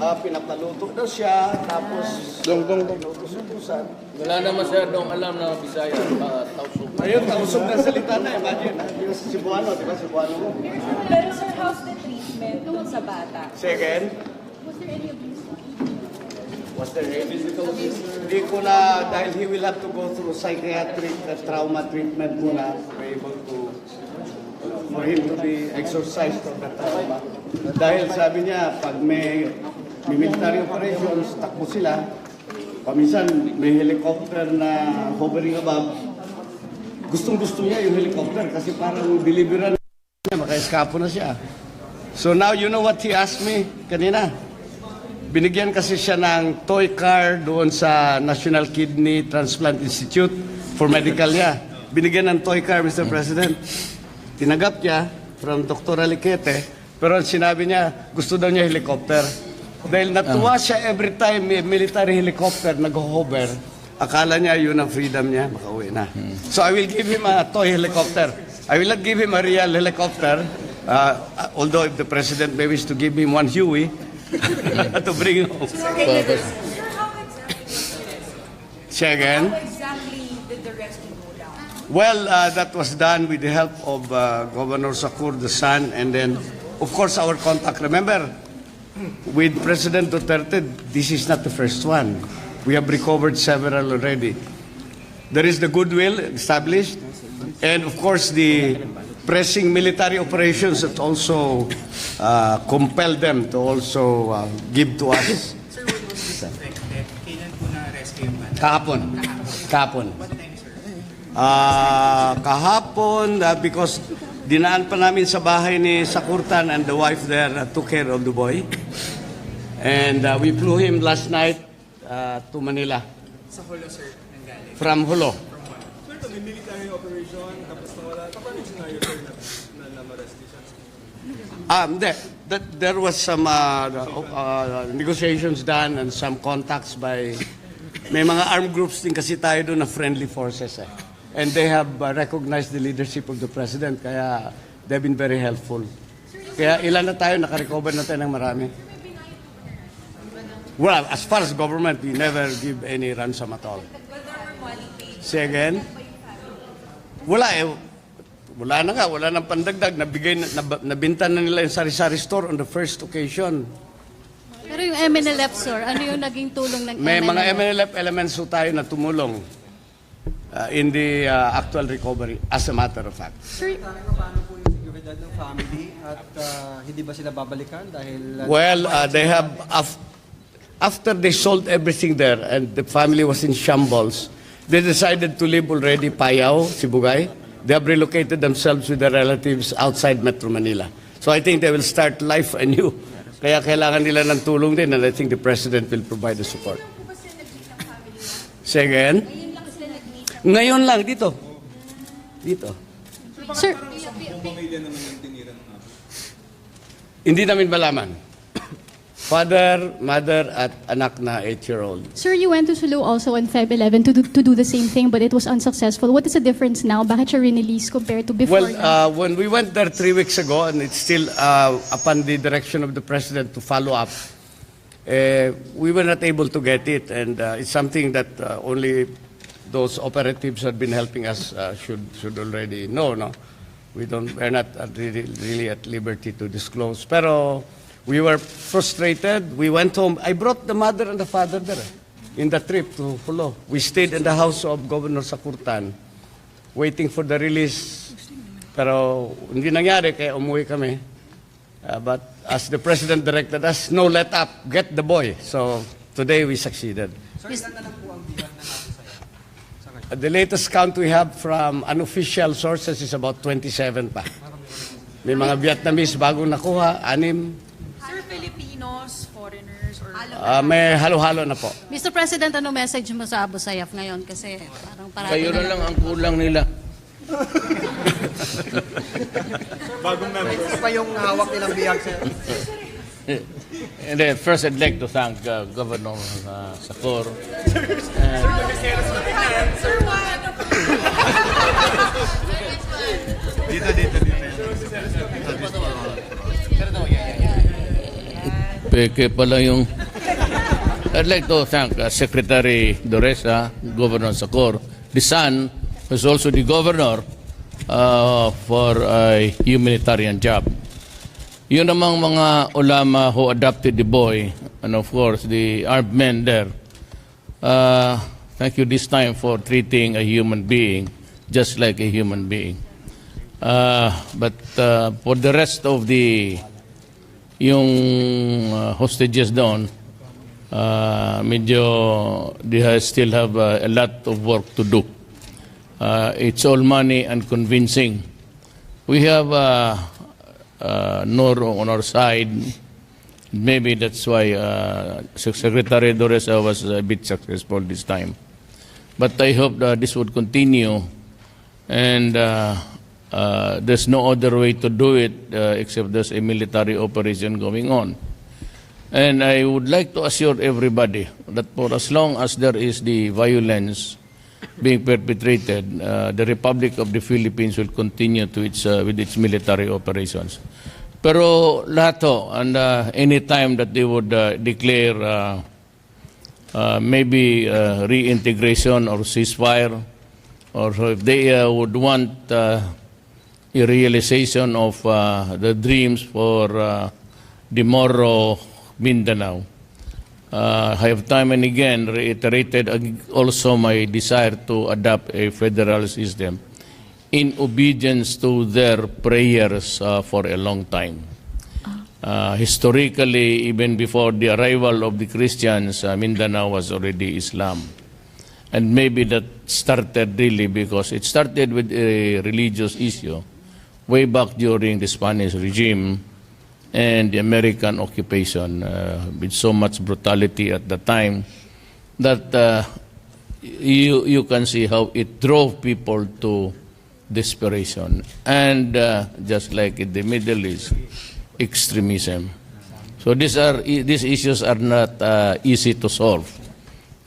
Pinapaluto daw siya, tapos inutos-utusan. Wala na masyadong alam na Bisaya. Tausog. Ayun, tausog na salita na, imagine. Yung Cebuano, di ba Cebuano mo? Pero sir, how's the treatment dun sa bata? Second, Was there any abuse? was there any physical abuse? Hindi ko na, dahil he will have to go through psychiatric trauma treatment muna to be able to, for him to be exorcised of the trauma. Dahil sabi niya, pag may military operations, takbo sila. Paminsan, may helicopter na hovering above. Gustong-gusto niya yung helicopter kasi parang deliveran niya, maka-eskapo na siya. So now, you know what he asked me kanina? Binigyan kasi siya ng toy car doon sa National Kidney Transplant Institute for medical niya. Binigyan ng toy car, Mr. President. Tinagap niya from Dr. Aliquete, pero sinabi niya, gusto daw niya helicopter. Dahil natuwa siya every time may military helicopter nag-hover, akala niya yun ang freedom niya, makauwi na. So I will give him a toy helicopter. I will not give him a real helicopter, although if the President may wish to give him one Huey, to bring him home. Say again? How exactly did the rescue go down? Well, that was done with the help of Governor Sakur, the son, and then, of course, our contact. Remember, with President Duterte, this is not the first one. We have recovered several already. There is the goodwill established, and of course, the pressing military operations that also compel them to also give to us. Sir, kailan po na-rescue yung bata? Kahapon. Kahapon. Kahapon, because dinaan pa namin sa bahay ni Sakurtan and the wife there took care of the boy. And we flew him last night to Manila. Sa Hulo, sir, nanggaling. From Hulo. Sir, ito may military operation, tapos nawala. Paano yung scenario, sir, na na-arrest siya? There was some negotiations done and some contacts by, may mga armed groups din kasi tayo doon na friendly forces eh. And they have recognized the leadership of the President, kaya they've been very helpful. Kaya ilan na tayo, nakarecover na tayo ng marami. Well, as far as government, we never give any ransom at all. Say again? Wala eh. Wala na nga, wala nang pandagdag. Nabinta na nila yung sari-sari store on the first occasion. Pero yung MNLF, sir, ano yung naging tulong ng MNLF? May mga MNLF elements po tayo na tumulong in the actual recovery, as a matter of fact. Sir, paano po yung seguridad ng family at hindi ba sila babalikan dahil... Well, they have, after they sold everything there and the family was in shambles, they decided to live already Payao, Sibugay. They have relocated themselves with their relatives outside Metro Manila. So I think they will start life anew. Kaya kailangan nila ng tulong din, and I think the President will provide the support. Say again? Ngayon lang, dito. Dito. Sir, Buong pamilya naman yung tinira ng apo. Hindi namin malaman. Father, mother, at anak na 8-year-old. sir, you went to Sulu also on Feb 11 to do the same thing, but it was unsuccessful. What is the difference now? Bakit siya released compared to before? Well, when we went there 3 weeks ago, and it's still upon the direction of the President to follow up, we were not able to get it, and it's something that only those operatives who have been helping us should already know. No, we're not really at liberty to disclose. Pero we were frustrated. We went home. I brought the mother and the father there in the trip to Hulo. We stayed in the house of Governor Sakurtan, waiting for the release. Pero hindi nangyari, kaya umuwi kami. But as the President directed us, no let up, get the boy. So today we succeeded. Sir, ilan na lang po ang bilang na natin sa'yo? The latest count we have from unofficial sources is about 27 pa. May mga Vietnamese bagong nakuha, 6. Sir, Filipinos, foreigners, or... May halo-halo na po. Mr. President, ano message mo sa Abu Sayyaf ngayon? Kasi parang parati Kayo na lang ang kulang nila. Bagong member. Ano pa yung hawak nilang biyag, sir? And then first, I'd like to thank Governor Sakur. Sir, what? Dito. Peke pala yung... I'd like to thank Secretary Doresa, Governor Sacor, the son, who's also the governor, for a humanitarian job. Yun namang mga ulama who adopted the boy, and of course, the armed men there. Thank you this time for treating a human being just like a human being. But for the rest of yung hostages doon, medyo they still have a lot of work to do. It's all money and convincing. We have Noor on our side. Maybe that's why Secretary Doresa was a bit successful this time. But I hope that this would continue, and there's no other way to do it except there's a military operation going on. And I would like to assure everybody that for as long as there is the violence being perpetrated, the Republic of the Philippines will continue to with its military operations. Pero lahat to, and any time that they would declare maybe reintegration or ceasefire, or if they would want a realization of the dreams for the Moro Mindanao, I have time and again reiterated also my desire to adopt a federal system in obedience to their prayers for a long time. Historically, even before the arrival of the Christians, Mindanao was already Islam. And maybe that started really because it started with a religious issue way back during the Spanish regime and the American occupation, with so much brutality at the time that you can see how it drove people to desperation. And just like in the Middle East, extremism. So these issues are not easy to solve.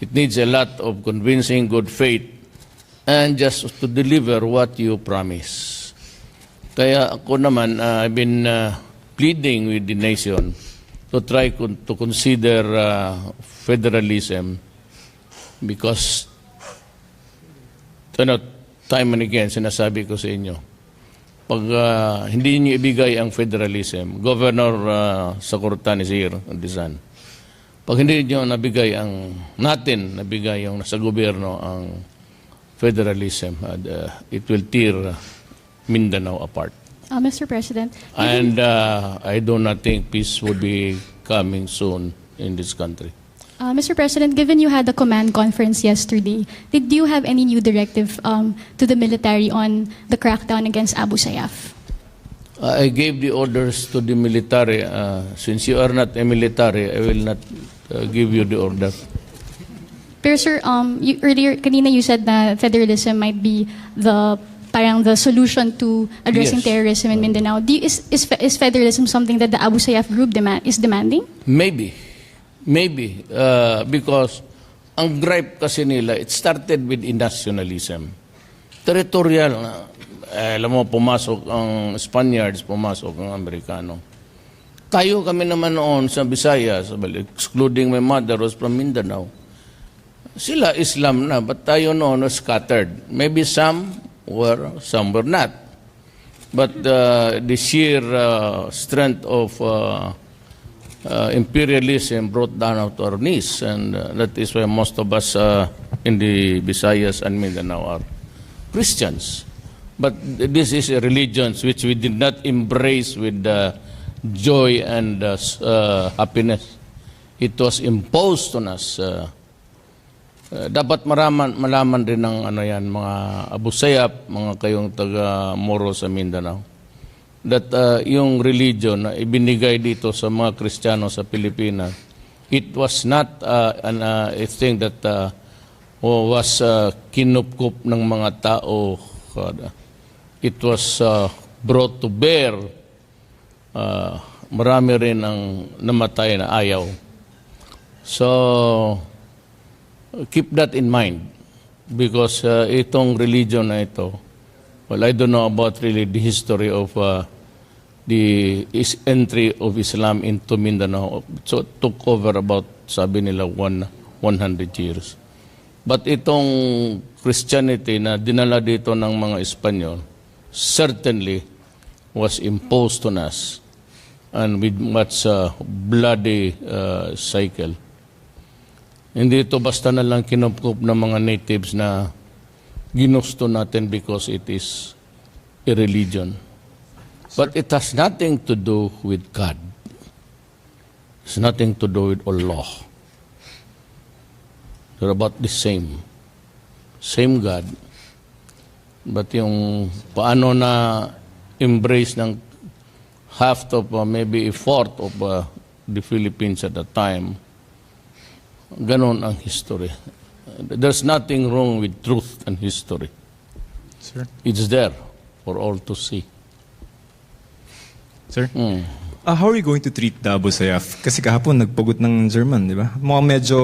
It needs a lot of convincing good faith and just to deliver what you promise. Kaya ako naman, I've been pleading with the nation to try to consider federalism because time and again sinasabi ko sa inyo, pag hindi niyo ibigay ang federalism, Governor Sacortan is here, Disan. Pag hindi niyo nabigay nabigay yung nasa gobyerno ang federalism, it will tear Mindanao apart. Mr. President. And I do not think peace will be coming soon in this country. Mr. President, given you had a command conference yesterday, did you have any new directive to the military on the crackdown against Abu Sayyaf? I gave the orders to the military. Since you are not a military, I will not give you the order. Pero sir, kanina you said that federalism might be the solution to addressing Yes. terrorism in Mindanao. Is federalism something that the Abu Sayyaf group is demanding? Maybe, because ang gripe kasi nila, it started with nationalism. Territorial, alam mo, pumasok ang Spaniards, pumasok ang Amerikano. Tayo kami naman noon sa Visayas, excluding my mother was from Mindanao. Sila Islam na, but tayo noon was scattered. Maybe some were not. But the sheer strength of imperialism brought down to our knees, and that is why most of us in the Visayas and Mindanao are Christians. But this is a religion which we did not embrace with joy and happiness. It was imposed on us. Dapat malaman rin ng mga Abu Sayyaf, mga kayong taga Moro sa Mindanao, that yung religion na ibinigay dito sa mga Kristiyano sa Pilipinas, it was not a thing that was kinupkup ng mga tao. It was brought to bear. Marami rin ang namatay na ayaw. So keep that in mind, because itong religion na ito, well, I don't know about really the history of entry of Islam into Mindanao. So it took over about, sabi nila, 100 years. But itong Christianity na dinala dito ng mga Espanyol certainly was imposed on us, and with much bloody cycle. Hindi ito basta na lang kinupkup ng mga natives na ginusto natin because it is a religion. But it has nothing to do with God. It's nothing to do with Allah. They're about the same. Same God. But yung paano na embrace ng half of maybe a fourth of the Philippines at the time, ganon ang history. There's nothing wrong with truth and history. Sir? It's there for all to see. Sir? How are you going to treat the Abu Sayyaf? Kasi kahapon nagpugot ng German, di ba? Mukhang medyo,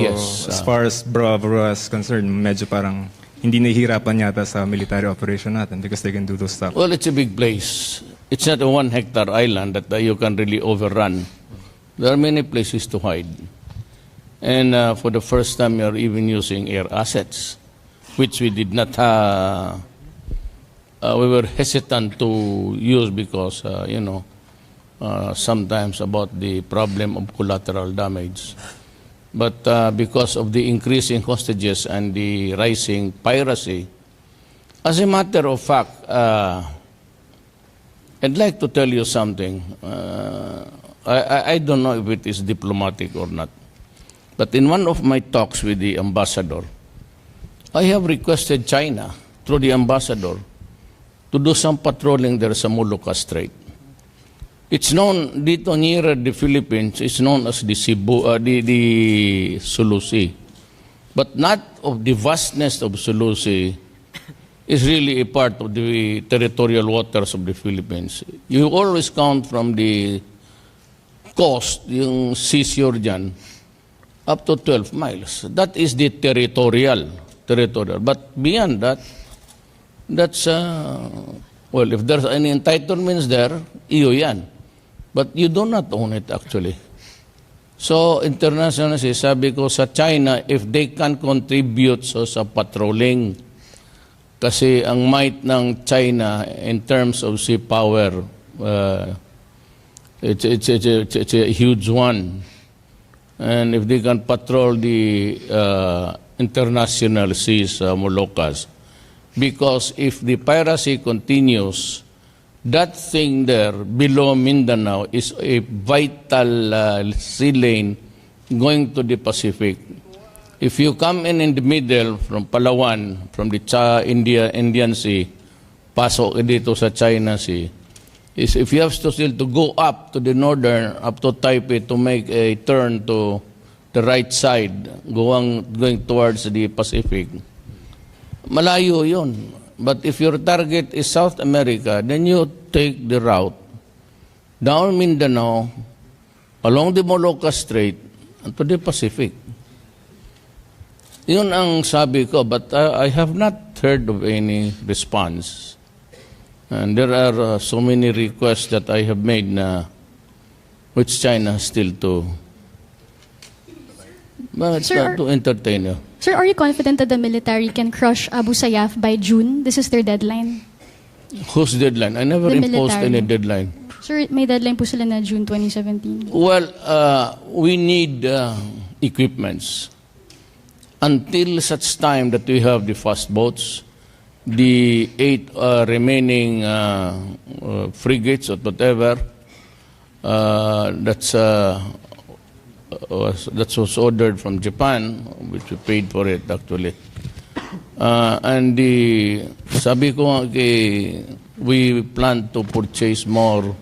Yes, as far as Bravo is concerned, medyo parang hindi nahihirapan yata sa military operation natin because they can do those stuff. Well, it's a big place. It's not a 1-hectare island that you can really overrun. There are many places to hide. And for the first time, you're even using air assets, which we did not we were hesitant to use because, sometimes about the problem of collateral damage. But because of the increasing hostages and the rising piracy, as a matter of fact, I'd like to tell you something. I don't know if it is diplomatic or not. But in one of my talks with the ambassador, I have requested China, through the ambassador, to do some patrolling there sa Molucca Strait. It's known, dito nearer the Philippines, it's known as the the Sulu Sea. But not of the vastness of Sulu Sea is really a part of the territorial waters of the Philippines. You always count from the coast, yung seashore dyan, up to 12 miles. That is the territorial. But beyond that, that's, well, if there's any entitlements there, iyo yan. But you do not own it actually. So, internationally, sabi ko sa China, if they can contribute sa patrolling, kasi ang might ng China in terms of sea power, it's a huge one. And if they can patrol the international seas, Moluccas, because if the piracy continues, that thing there below Mindanao is a vital sea lane going to the Pacific. If you come in the middle from Palawan, from the Indian Sea, pasok dito sa China Sea, is if you have to still to go up to the northern, up to Taipei to make a turn to the right side, going towards the Pacific, malayo yun. But if your target is South America, then you take the route down Mindanao, along the Molucca Strait, and to the Pacific. Yun ang sabi ko, but I have not heard of any response. And there are so many requests that I have made na which China still to entertain you. Sir, are you confident that the military can crush Abu Sayyaf by June? This is their deadline. Whose deadline? I never The imposed military. any deadline. Sir, may deadline po sila na June 2017. Well, we need equipments. Until such time that we have the fast boats, the 8 remaining frigates or whatever, that was ordered from Japan, which we paid for it actually. And sabi ko we plan to purchase more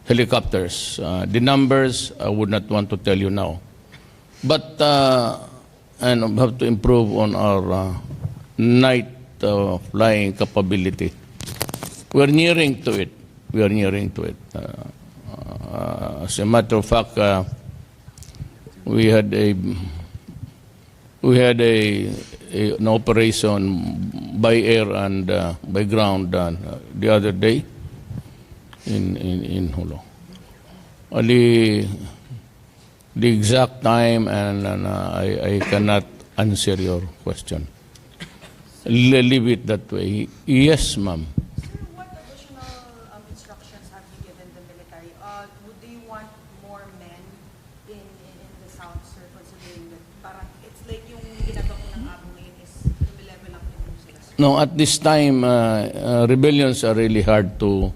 helicopters. The numbers I would not want to tell you now. But, and we have to improve on our night flying capability. We're nearing to it. As a matter of fact, we had an operation by air and by ground the other day, in Hulo. The exact time, and I cannot answer your question. Leave it that way. Yes, ma'am. Sir, what additional instructions have you given the military? Would they want more men in the South, sir, considering that parang it's like yung ginagawa ng Abu ngayon is level up din sila, sir? No, at this time, rebellions are really hard to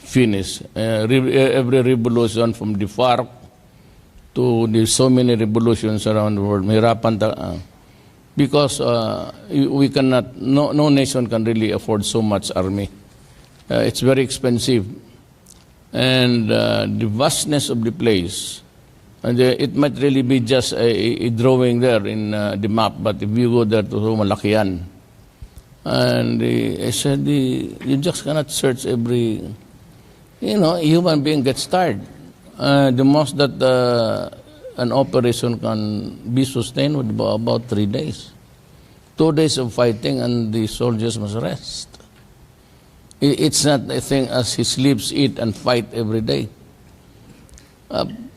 finish. Every revolution from the FARC to the so many revolutions around the world, mahirapan because we cannot, no nation can really afford so much army. It's very expensive. And the vastness of the place, and it might really be just a drawing there in the map, but if you go there to malaki yan. And I said, you just cannot search every, human being gets tired. The most that an operation can be sustained would be about 3 days. 2 days of fighting and the soldiers must rest. It's not a thing as he sleeps, eat, and fight every day.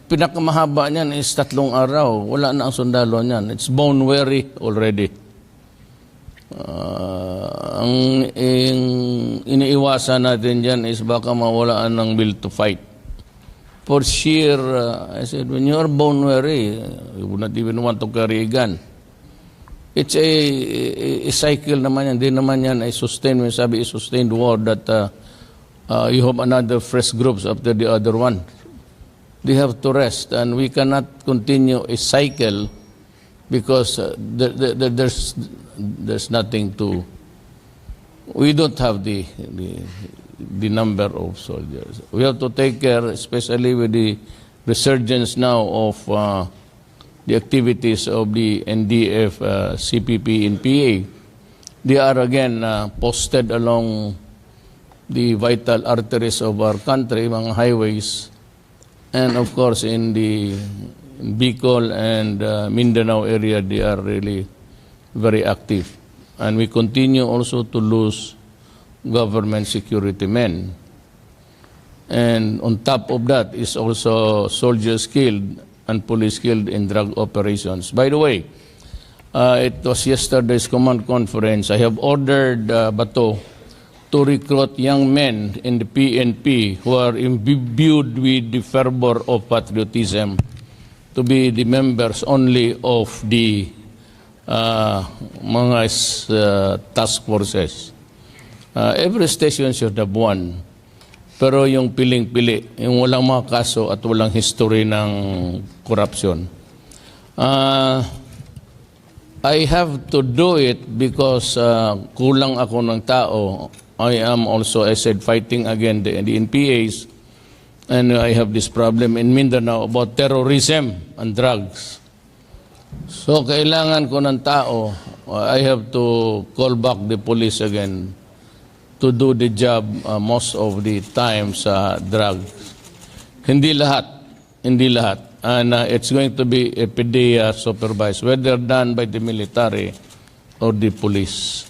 Pinakamahaba niyan is 3 araw. Wala na ang sundalo niyan. It's bone weary already. Ang iniiwasan natin dyan is baka mawalaan ng will to fight. For sheer, I said, when you are bone weary, you would not even want to carry a gun. It's a cycle naman yan. Hindi naman yan ay sustained. When sabi is sustained war that you have another fresh groups after the other one. They have to rest, and we cannot continue a cycle because there's nothing to. We don't have the number of soldiers. We have to take care, especially with the resurgence now of the activities of the NDF, CPP in PA. They are again posted along the vital arteries of our country, mga highways, and of course in the Bicol and Mindanao area, they are really very active. And we continue also to lose government security men. And on top of that is also soldiers killed and police killed in drug operations. By the way, it was yesterday's command conference. I have ordered Bato to recruit young men in the PNP who are imbued with the fervor of patriotism to be the members only of the mga task forces. Every station should have one. Pero yung piling-pili, yung walang mga kaso at walang history ng korupsyon. I have to do it because kulang ako ng tao. I am also, I said, fighting again the NPAs. And I have this problem in Mindanao about terrorism and drugs. So kailangan ko ng tao. I have to call back the police again to do the job most of the time sa drugs. Hindi lahat. And it's going to be a PDEA supervised, whether done by the military or the police.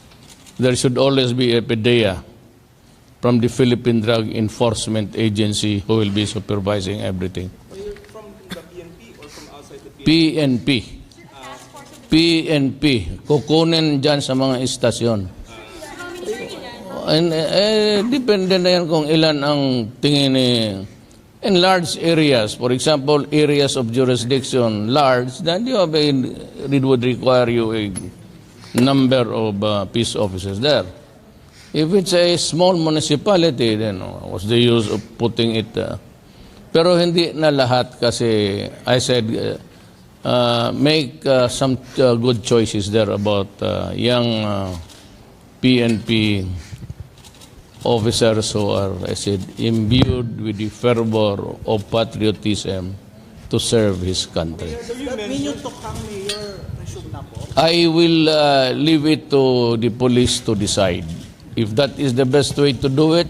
There should always be a PDEA from the Philippine Drug Enforcement Agency who will be supervising everything. Are you from the PNP or from outside the PNP? PNP. Kukunin dyan sa mga istasyon. And, depende na yan kung ilan ang tingin in large areas. For example, areas of jurisdiction, large, then you have it would require you a number of peace officers there. If it's a small municipality, then what's the use of putting it? Pero hindi na lahat kasi I said, make some good choices there about young PNP officers who are, I said, imbued with the fervor of patriotism to serve his country. I will leave it to the police to decide. If that is the best way to do it,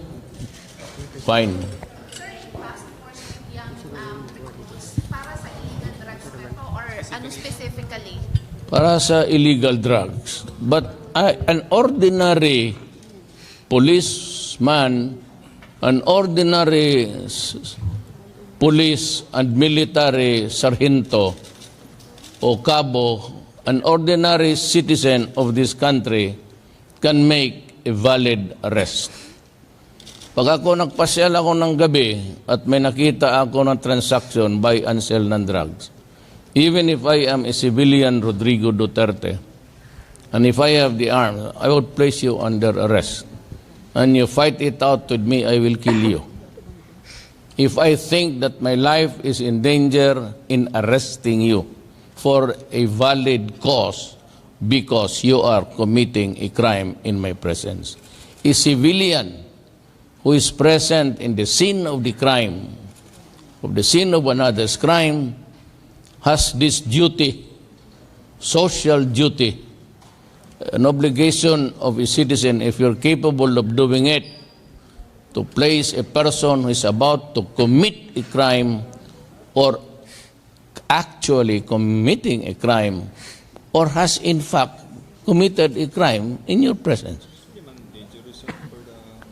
fine. Sir, yung task force yung recruits para sa illegal drugs ba ito or ano specifically? Para sa illegal drugs. But an ordinary police man, an ordinary police and military sargento o cabo, an ordinary citizen of this country can make a valid arrest. Pag ako nagpasyal ako ng gabi at may nakita ako ng transaction buy and sell ng drugs, even if I am a civilian Rodrigo Duterte, and if I have the arms, I would place you under arrest. And you fight it out with me, I will kill you. If I think that my life is in danger in arresting you for a valid cause because you are committing a crime in my presence. A civilian who is present in the scene of the crime, of the scene of another's crime, has this duty, social duty, an obligation of a citizen, if you're capable of doing it, to place a person who is about to commit a crime or actually committing a crime or has in fact committed a crime in your presence.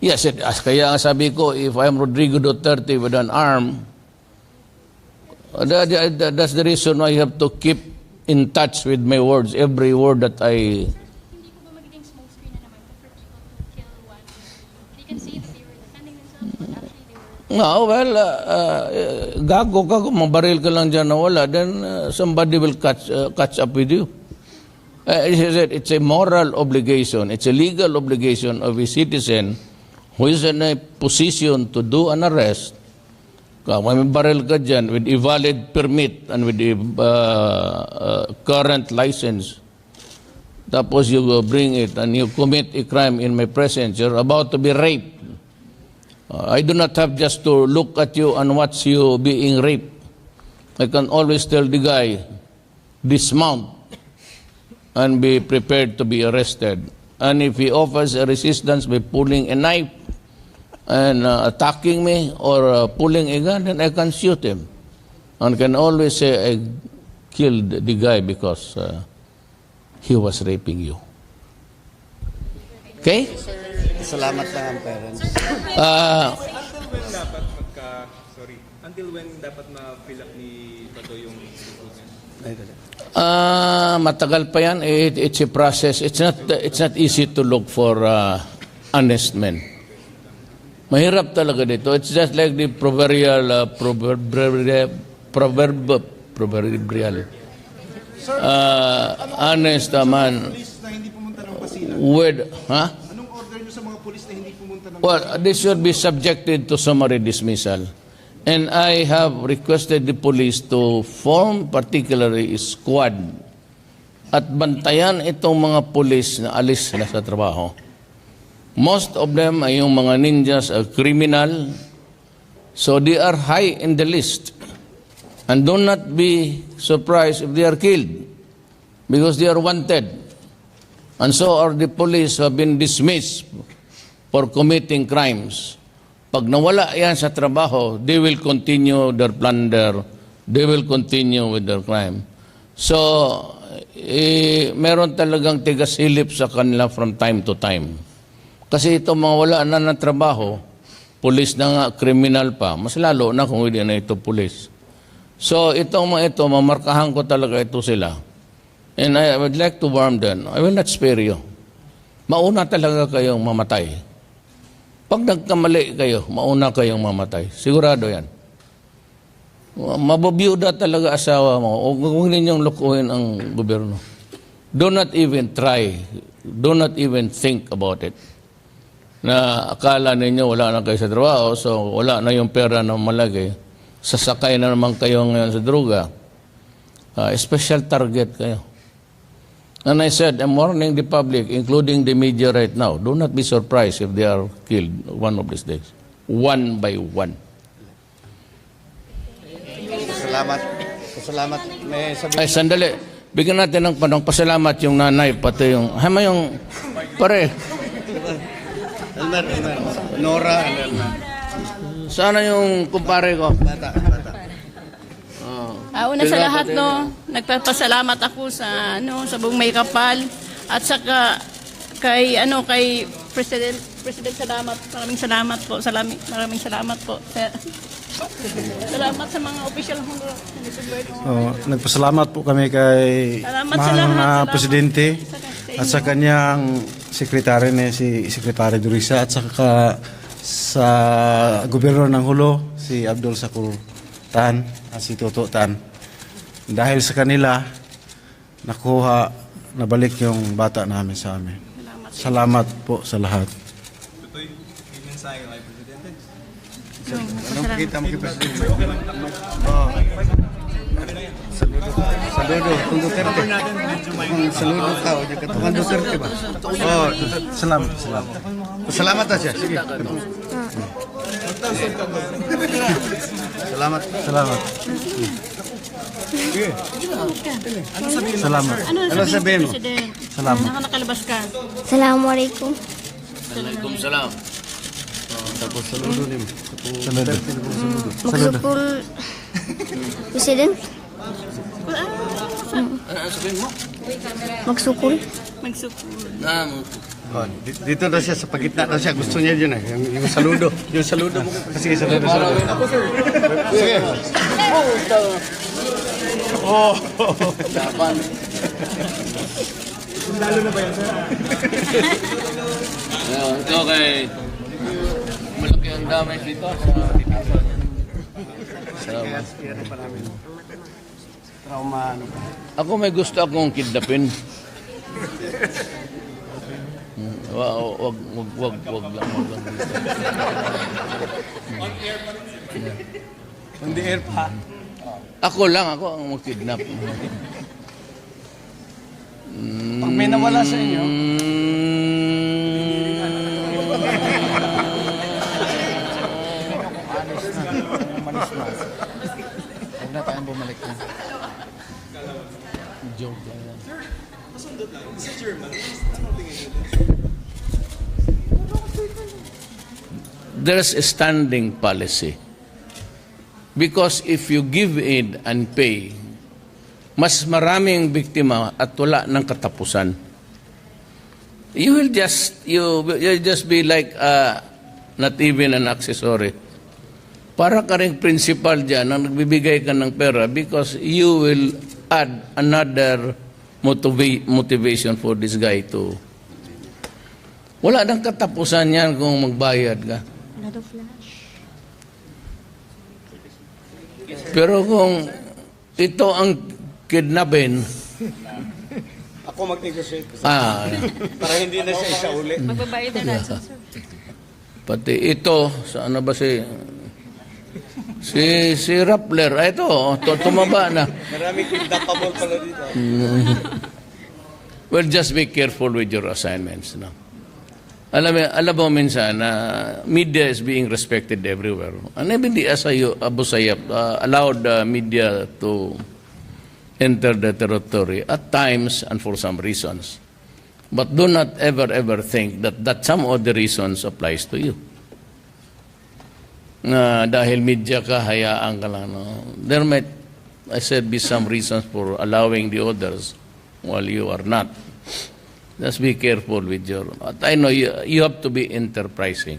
Yes, kaya sabi ko, if I'm Rodrigo Duterte with an arm, that's the reason why I have to keep in touch with my words, every word that I... Hindi ko ba magiging smoke screen na naman for people to kill one? They can see that they were defending themselves, but actually they were... No, well, gago, mabaril ka lang dyan na wala, then somebody will catch up with you. It's a moral obligation, it's a legal obligation of a citizen who is in a position to do an arrest. May baril ka dyan with a valid permit and with a current license. Tapos you bring it and you commit a crime in my presence. You're about to be raped. I do not have just to look at you and watch you being raped. I can always tell the guy, dismount and be prepared to be arrested. And if he offers a resistance by pulling a knife and attacking me or pulling a gun, then I can shoot him. And can always say, I killed the guy because he was raping you. Okay? Salamat na ang parents. Until when dapat ma-fill up ni Bato yung matagal pa yan. It's a process. It's not easy to look for honest men. Mahirap talaga dito. It's just like the proverbial honest man with, Anong order nyo sa mga pulis na hindi pumunta ng... well, this should be subjected to summary dismissal. And I have requested the police to form particularly a squad at bantayan itong mga pulis na alis na sa trabaho. Most of them ay yung mga ninjas are criminal, so they are high in the list. And do not be surprised if they are killed because they are wanted. And so are the police who have been dismissed for committing crimes. Pag nawala yan sa trabaho, they will continue their plunder, they will continue with their crime. So, meron talagang tigasilip sa kanila from time to time. Kasi ito mga wala na ng trabaho, pulis na nga, kriminal pa, mas lalo na kung hindi na ito pulis. So, itong mga ito, mamarkahan ko talaga ito sila. And I would like to warn them, I will not spare you. Mauna talaga kayong mamatay. Pag nagkamali kayo, mauna kayong mamatay. Sigurado yan. Mababiyuda talaga asawa mo. Huwag ninyong lukuhin ang gobyerno. Do not even try. Do not even think about it. Na akala ninyo wala na kayo sa trabaho, so wala na yung pera na malaki. Sasakay na naman kayo ngayon sa droga. Special target kayo. And I said, I'm warning the public, including the media right now, do not be surprised if they are killed one of these days. One by one. Salamat. May sabihin. Ay, sandali. Bigyan natin ng panong pasalamat yung nanay, pati yung... Hama yung... Pare. Elmer. Nora and Elmer. Sana yung kumpare ko. Bata. Una sa lahat, no, nagpapasalamat ako sa buong may kapal at saka kay President President, salamat. Maraming salamat po. Maraming salamat po. Salamat sa mga opisyal ng Nagpasalamat po kami kay Salamat sa mahal lahat. na Salamat Presidente sa at sa kanyang sekretary na si Sekretary Durisa at saka sa Gobernador ng Hulo, si Abdul Sakur Tan at si Toto Tan. Dahil sa kanila, nabalik yung bata namin sa amin. Salamat po sa lahat. Tutoy, may mensahe kay Presidente. Anong pakita mo kay Presidente? Saludo, kung Duterte. Saludo ka, o katungan Duterte ba? Salamat. Salamat na siya, sige. Salamat. Salamat. Ano sabihin mo? President? Salamat. Nakalabas ka. Assalamualaikum. Waalaikumsalam. Tapos saludo niyo. Magsukul Presiden. Sabihin mo? Magsukul. Dito na siya, sa pagitna na siya. Gusto niya yun eh. Yung saludo. Yung saludo mo. Sige, saludo. Sige. Oh. Dapan. Lalo na ba yan, sir? Ito kay malaki ang damage dito sa tinasan. Salamat. Trauma, ano ba? Ako may gusto akong kidnapin. Wag lang. On the air pa. Ako ang mag-kidnap. Pag may nawala sa inyo, Huwag na tayong bumalik na. Joke lang yan. Sa German, anong tingin niyo? There's a standing policy. Because if you give aid and pay, mas maraming biktima at wala ng katapusan. You'll just be like not even an accessory. Para ka rin principal dyan na nagbibigay ka ng pera because you will add another motivation for this guy to... Wala nang katapusan yan kung magbayad ka. Pero kung ito ang kidnapin, ako mag-negotiate. Para hindi na siya isa uli. Magbabayad na natin, sir. Pati ito, saan na ba si Rappler? Ito, tumaba na. Maraming kidnappable pala dito. Well, just be careful with your assignments. No? Alam mo minsan, media is being respected everywhere. And even the Abu Sayyaf allowed media to enter the territory at times and for some reasons. But do not ever think that some of the reasons applies to you. Dahil media ka, hayaan ka lang. No? There might, I said, be some reasons for allowing the others while you are not. Just be careful with your... I know you have to be enterprising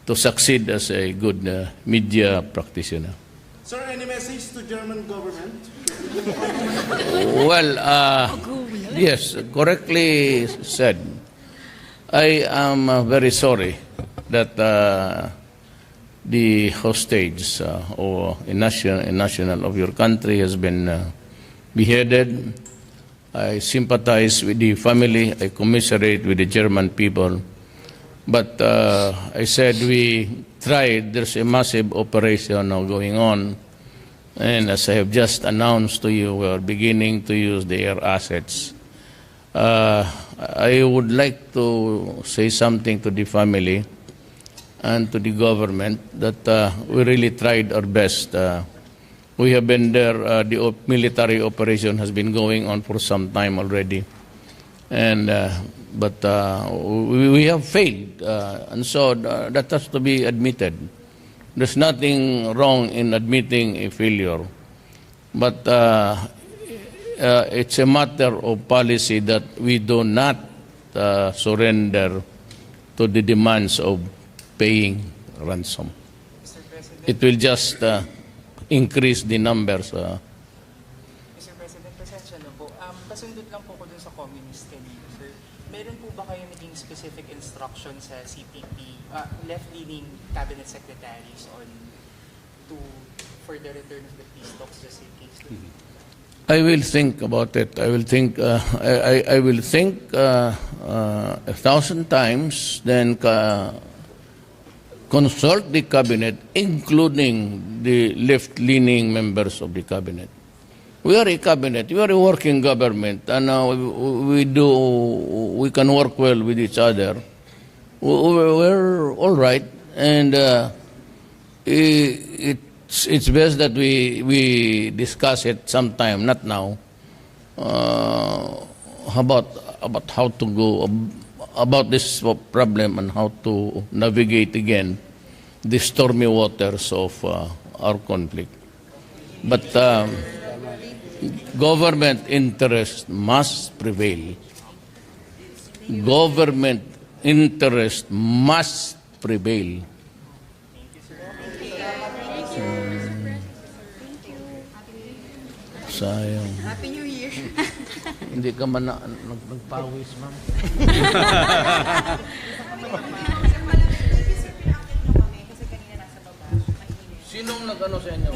to succeed as a good media practitioner. Sir, any message to German government? Well, yes, correctly said. I am very sorry that the hostage or a national of your country has been beheaded. I sympathize with the family. I commiserate with the German people. But I said we tried. There's a massive operation now going on. And as I have just announced to you, we are beginning to use the air assets. I would like to say something to the family and to the government that we really tried our best. We have been there, the military operation has been going on for some time already. And, but we have failed, and so that has to be admitted. There's nothing wrong in admitting a failure. But it's a matter of policy that we do not surrender to the demands of paying ransom. Mr. President, It will just increase the numbers. Mr. President, pasensya na po. Pasundot lang po ko dun sa communist kanina, sir. Meron po ba kayo naging specific instruction sa CPP, left-leaning cabinet secretaries for the return of the peace talks just in case? I will think about it. I will think. I will think 1,000 times. Then consult the cabinet, including the left-leaning members of the cabinet. We are a cabinet. We are a working government, and we can work well with each other. We're all right, and it's best that we discuss it sometime, not now. About how to go about this problem and how to navigate again the stormy waters of our conflict. But government interest must prevail. Government interest must prevail. Sayang. Happy New Year. Hindi ka man nagpawis, ma'am. Sinong nag-ano sa inyo?